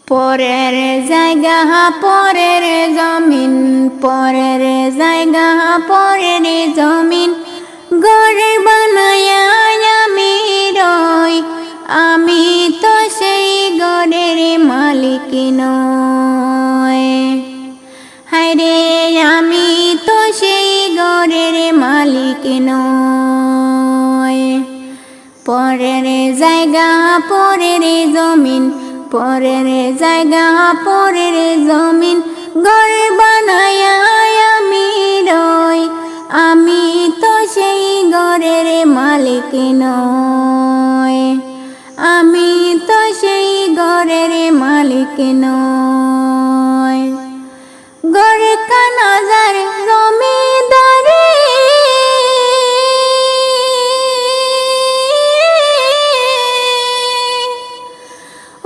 পরের জায়গা পরের জমিন, পরের জায়গা পরের জমিন, ঘর বানায়া আমি রই, আমি তো সেই ঘরের মালিক নই। হায়রে আমি তো সেই ঘরের মালিক নই। পরের জায়গা পরের জমিন, পরের জায়গা পরের জমিন, ঘর বানায়া আমি রই, আমি তো সেই ঘরের মালিক নই, আমি তো সেই ঘরের মালিক নই। ঘর কানাজার জমিদারি,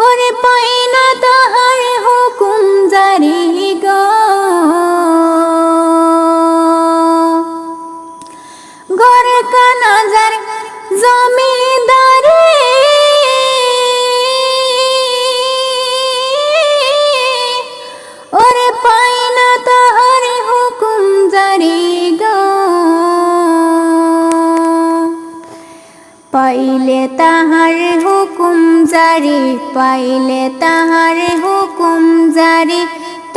ওরে পাই না তাহার হুকুম জারি গো। ঘর কানাজার জমিদারি, ওরে পাই না তাহার হুকুম জারি গো। পাইলে তাহার হুকুম জারি, পাইলে তাহার হুকুম জারি,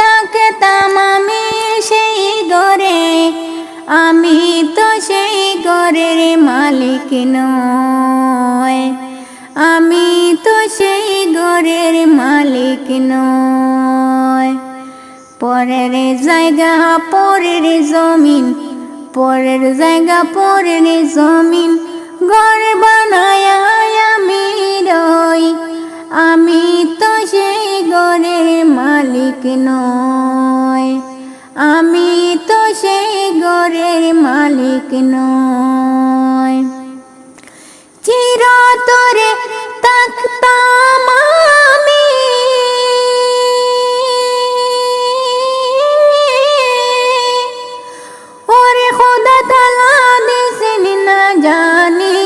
তাকে তামামি সেই ঘরে, আমি তো সেই ঘরের মালিক নই, আমি তো সেই ঘরের মালিক নই। পরের জায়গা পরের জমিন, পরের জায়গা পরের জমিন, ঘর বানায়া আমি রই, আমি তো সেই ঘরের মালিক নই, আমি তো সেই ঘরের মালিক নই। চিরতরে থাকতাম আমি, ওরে খোদা তাআলা দিছেন না জানি,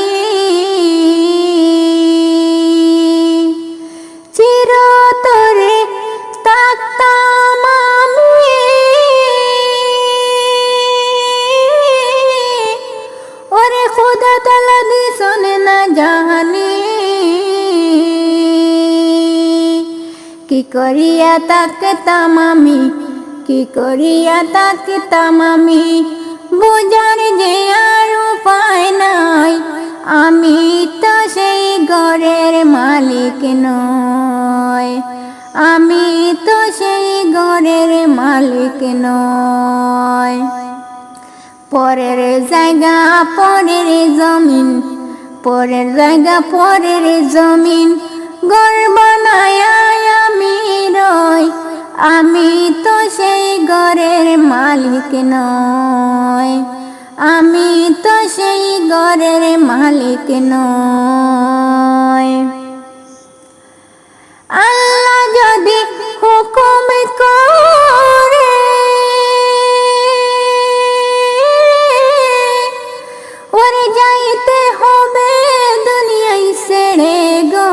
চিরতরে থাকতাম আমি, ওরে খোদা তাআলা দিছেন না জানি। কি করিয়া থাকতাম আমি, কি করিয়া থাকতাম আমি, বুঝার যে আর উপায় নাই, আমি তো সেই ঘরের মালিক নই, আমি তো সেই ঘরের মালিক নই। পরের জায়গা পরের জমিন, পরের জায়গা পরের জমিন, ঘর বানায়া আমি রই, আমি তো সেই ঘরের মালিক নই, আমি তো সেই ঘরের মালিক নই। আল্লাহ যদি হুকুম করে, ওরে যাইতে হবে দুনিয়ায় ছেড়ে গো।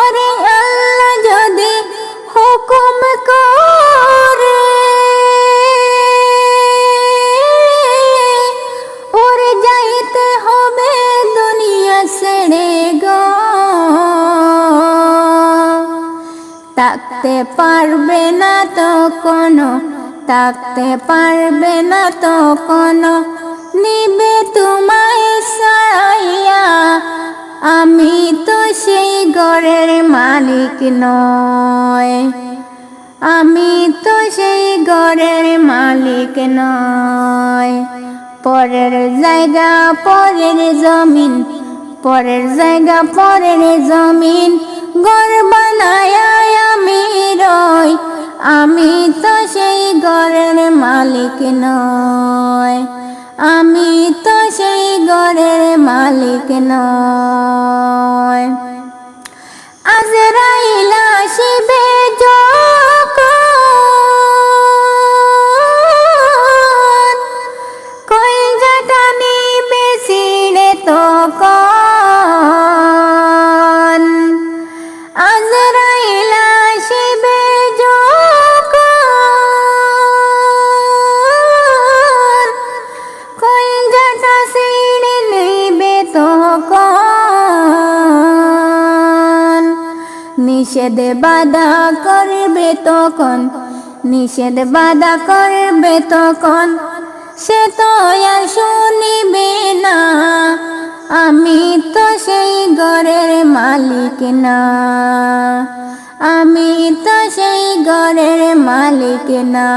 ওরে আল্লাহ যদি হুকুম করে, ওরে যাইতে হবে দুনিয়া ছেড়ে গো। থাকতে পারবে না তো কোনো, থাকতে পারবে না তো কোনো, নিবে তোমায় ছাড়াইয়া, আমি তো সেই ঘরের মালিক নই, আমি তো সেই ঘরের মালিক নই। পরের জায়গা পরের জমিন, পরের জায়গা পরের জমিন, ঘর বানায়া আমি রই, আমি তো সেই ঘরের মালিক নই, আমি তো সেই ঘরের মালিক নই। আজরাইল আসিবে যখন, কলজাটা নিবে ছিঁড়ে তখন, নিষেধ বাধা করবে তখন, নিষেধ বাধা করবে তখন, সে তো আর শুনিবে না। আমি তো সেই ঘরের মালিক না, আমি তো সেই ঘরের মালিক না।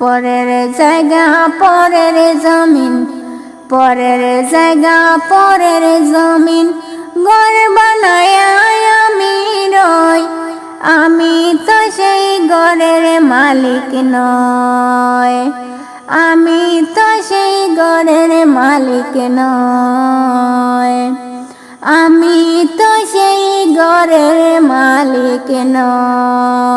পরের জায়গা পরের জমিন, পরের জায়গা পরের জমিন, ঘর বানায় আমি রই। আমি তো সেই ঘরের মালিক নয়, আমি তো সেই ঘরের মালিক নয়, আমি তো সেই ঘরের মালিক নয়।